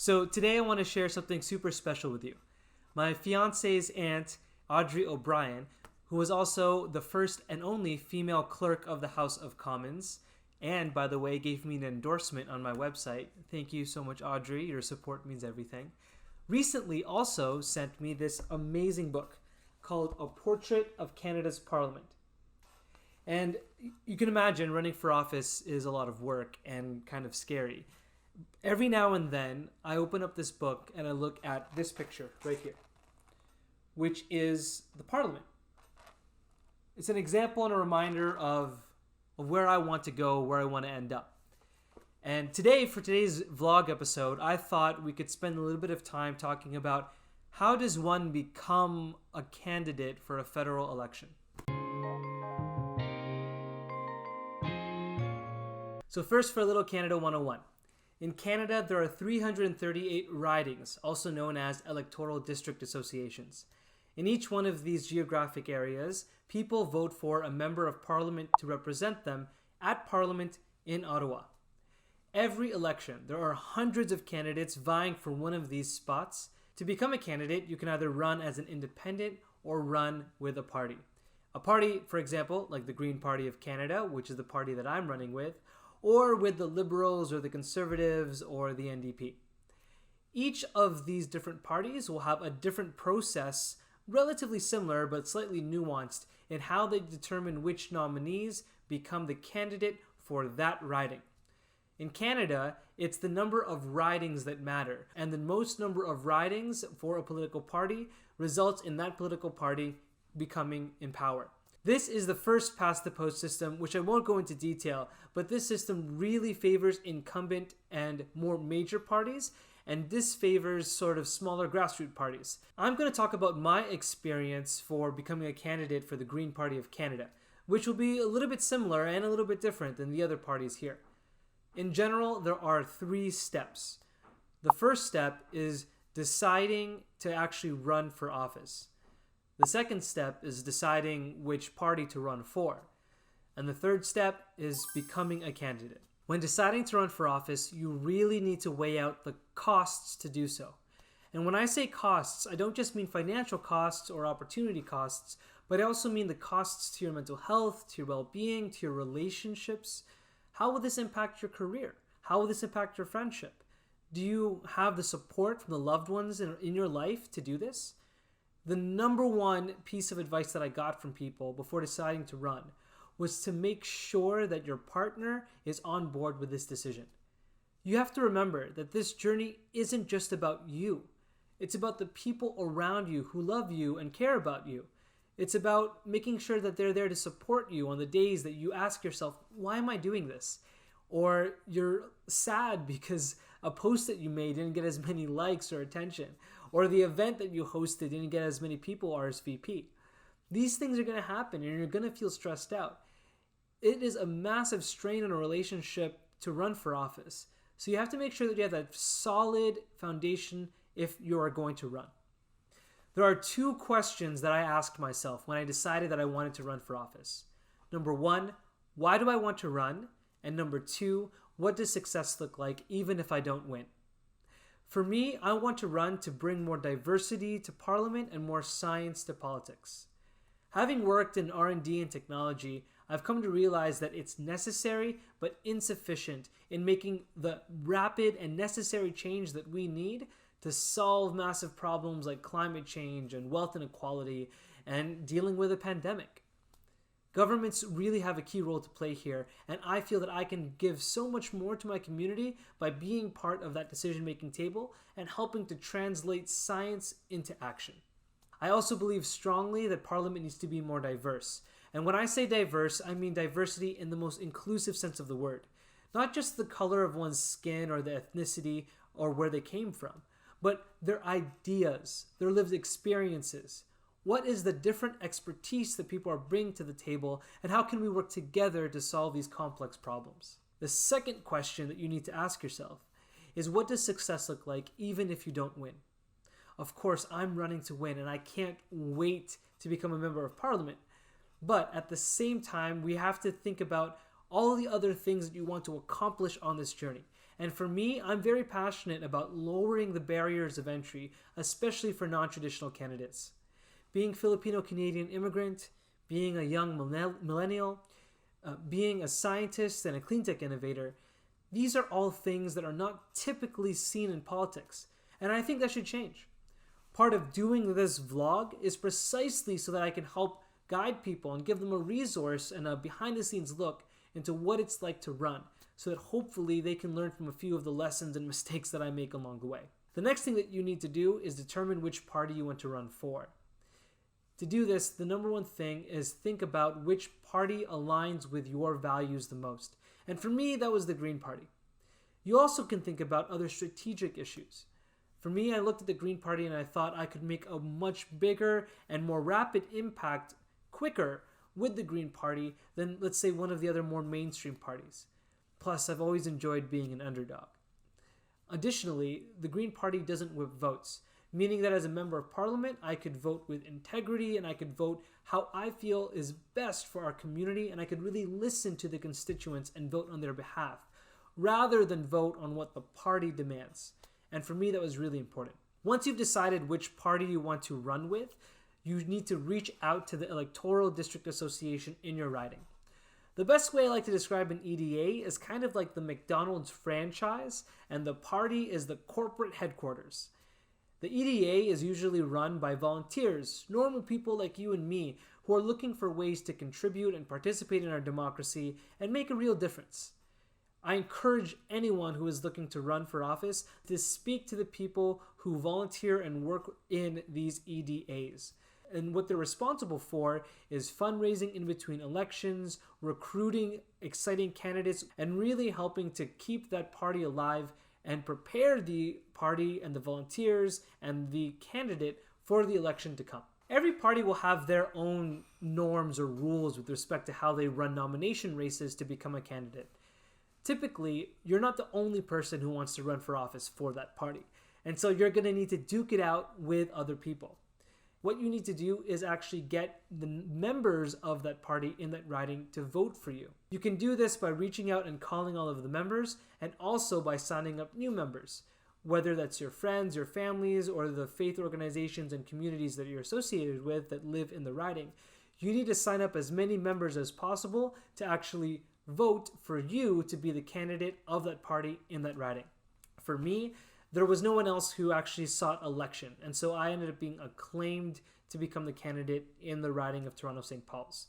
So today I want to share something super special with you. My fiance's aunt, Audrey O'Brien, who was also the first and only female clerk of the House of Commons, and by the way, gave me an endorsement on my website. Thank you so much, Audrey. Your support means everything. Recently also sent me this amazing book called A Portrait of Canada's Parliament. And you can imagine running for office is a lot of work and kind of scary. Every now and then, I open up this book and I look at this picture right here, which is the Parliament. It's an example and a reminder of where I want to go, where I want to end up. And today, for today's vlog episode, I thought we could spend a little bit of time talking about how does one become a candidate for a federal election. So first, for a little Canada 101. In Canada, there are 338 ridings, also known as electoral district associations. In each one of these geographic areas, people vote for a member of parliament to represent them at Parliament in Ottawa. Every election, there are hundreds of candidates vying for one of these spots. To become a candidate, you can either run as an independent or run with a party. A party, for example, like the Green Party of Canada, which is the party that I'm running with, or with the Liberals or the Conservatives or the NDP. Each of these different parties will have a different process, relatively similar but slightly nuanced, in how they determine which nominees become the candidate for that riding. In Canada, it's the number of ridings that matter, and the most number of ridings for a political party results in that political party becoming in power. This is the first past the post system, which I won't go into detail, but this system really favors incumbent and more major parties, and disfavors sort of smaller grassroots parties. I'm going to talk about my experience for becoming a candidate for the Green Party of Canada, which will be a little bit similar and a little bit different than the other parties here. In general, there are 3 steps. The first step is deciding to actually run for office. The second step is deciding which party to run for. And the third step is becoming a candidate. When deciding to run for office, you really need to weigh out the costs to do so. And when I say costs, I don't just mean financial costs or opportunity costs, but I also mean the costs to your mental health, to your well-being, to your relationships. How will this impact your career? How will this impact your friendship? Do you have the support from the loved ones in your life to do this? The number one piece of advice that I got from people before deciding to run was to make sure that your partner is on board with this decision. You have to remember that this journey isn't just about you. It's about the people around you who love you and care about you. It's about making sure that they're there to support you on the days that you ask yourself, why am I doing this? Or you're sad because a post that you made didn't get as many likes or attention, or the event that you hosted didn't get as many people RSVP. These things are going to happen and you're going to feel stressed out. It is a massive strain on a relationship to run for office. So you have to make sure that you have that solid foundation if you are going to run. There are 2 questions that I asked myself when I decided that I wanted to run for office. Number 1, why do I want to run? And number 2, what does success look like even if I don't win? For me, I want to run to bring more diversity to Parliament and more science to politics. Having worked in R&D and technology, I've come to realize that it's necessary but insufficient in making the rapid and necessary change that we need to solve massive problems like climate change and wealth inequality and dealing with a pandemic. Governments really have a key role to play here, and I feel that I can give so much more to my community by being part of that decision-making table and helping to translate science into action. I also believe strongly that Parliament needs to be more diverse. And when I say diverse, I mean diversity in the most inclusive sense of the word. Not just the color of one's skin or the ethnicity or where they came from, but their ideas, their lived experiences. What is the different expertise that people are bringing to the table, and how can we work together to solve these complex problems? The second question that you need to ask yourself is, what does success look like even if you don't win? Of course, I'm running to win, and I can't wait to become a member of Parliament. But at the same time, we have to think about all the other things that you want to accomplish on this journey. And for me, I'm very passionate about lowering the barriers of entry, especially for non-traditional candidates. Being Filipino-Canadian immigrant, being a young millennial, being a scientist and a clean tech innovator, these are all things that are not typically seen in politics. And I think that should change. Part of doing this vlog is precisely so that I can help guide people and give them a resource and a behind-the-scenes look into what it's like to run, so that hopefully they can learn from a few of the lessons and mistakes that I make along the way. The next thing that you need to do is determine which party you want to run for. To do this, the number one thing is think about which party aligns with your values the most. And for me, that was the Green Party. You also can think about other strategic issues. For me, I looked at the Green Party and I thought I could make a much bigger and more rapid impact quicker with the Green Party than, let's say, one of the other more mainstream parties. Plus, I've always enjoyed being an underdog. Additionally, the Green Party doesn't whip votes, meaning that as a member of parliament, I could vote with integrity and I could vote how I feel is best for our community, and I could really listen to the constituents and vote on their behalf, rather than vote on what the party demands. And for me, that was really important. Once you've decided which party you want to run with, you need to reach out to the electoral district association in your riding. The best way I like to describe an EDA is kind of like the McDonald's franchise, and the party is the corporate headquarters. The EDA is usually run by volunteers, normal people like you and me, who are looking for ways to contribute and participate in our democracy and make a real difference. I encourage anyone who is looking to run for office to speak to the people who volunteer and work in these EDAs. And what they're responsible for is fundraising in between elections, recruiting exciting candidates, and really helping to keep that party alive and prepare the party and the volunteers and the candidate for the election to come. Every party will have their own norms or rules with respect to how they run nomination races to become a candidate. Typically, you're not the only person who wants to run for office for that party, and so you're going to need to duke it out with other people. What you need to do is actually get the members of that party in that riding to vote for you. You can do this by reaching out and calling all of the members, and also by signing up new members, whether that's your friends, your families, or the faith organizations and communities that you're associated with that live in the riding. You need to sign up as many members as possible to actually vote for you to be the candidate of that party in that riding. For me, there was no one else who actually sought election, and so I ended up being acclaimed to become the candidate in the riding of Toronto St. Paul's.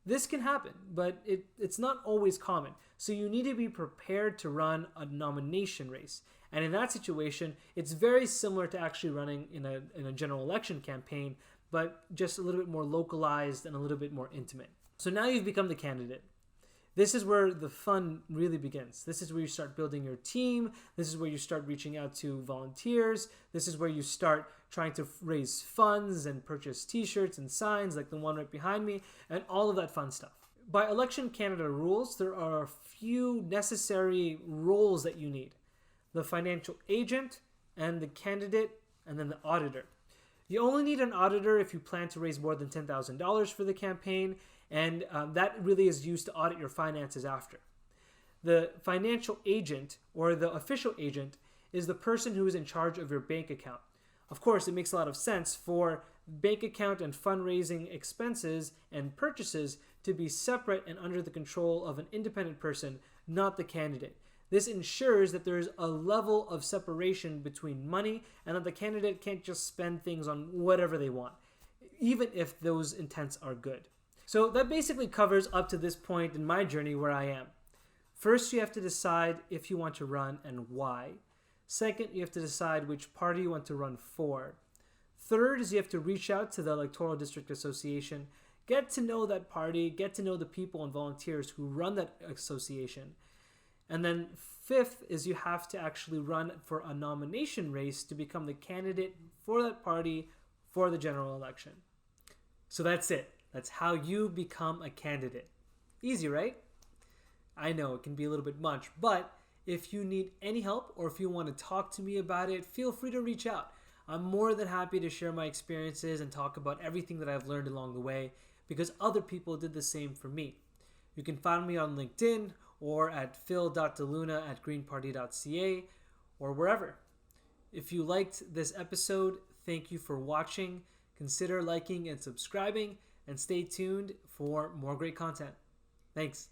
This can happen, but it's not always common, so you need to be prepared to run a nomination race. And in that situation, it's very similar to actually running in a general election campaign, but just a little bit more localized and a little bit more intimate. So now you've become the candidate. This is where the fun really begins. This is where you start building your team. This is where you start reaching out to volunteers. This is where you start trying to raise funds and purchase t-shirts and signs like the one right behind me and all of that fun stuff. By Election Canada rules, there are a few necessary roles that you need. The financial agent and the candidate and then the auditor. You only need an auditor if you plan to raise more than $10,000 for the campaign, and that really is used to audit your finances after. The financial agent, or the official agent, is the person who is in charge of your bank account. Of course, it makes a lot of sense for bank account and fundraising expenses and purchases to be separate and under the control of an independent person, not the candidate. This ensures that there is a level of separation between money and that the candidate can't just spend things on whatever they want, even if those intents are good. So that basically covers up to this point in my journey where I am. First, you have to decide if you want to run and why. Second, you have to decide which party you want to run for. Third is you have to reach out to the Electoral District Association, get to know that party, get to know the people and volunteers who run that association. And then fifth is you have to actually run for a nomination race to become the candidate for that party for the general election. So that's it. That's how you become a candidate. Easy, right? I know it can be a little bit much, but if you need any help or if you want to talk to me about it, feel free to reach out. I'm more than happy to share my experiences and talk about everything that I've learned along the way because other people did the same for me. You can find me on LinkedIn or at phil.deluna@greenparty.ca or wherever. If you liked this episode, thank you for watching. Consider liking and subscribing, and stay tuned for more great content. Thanks.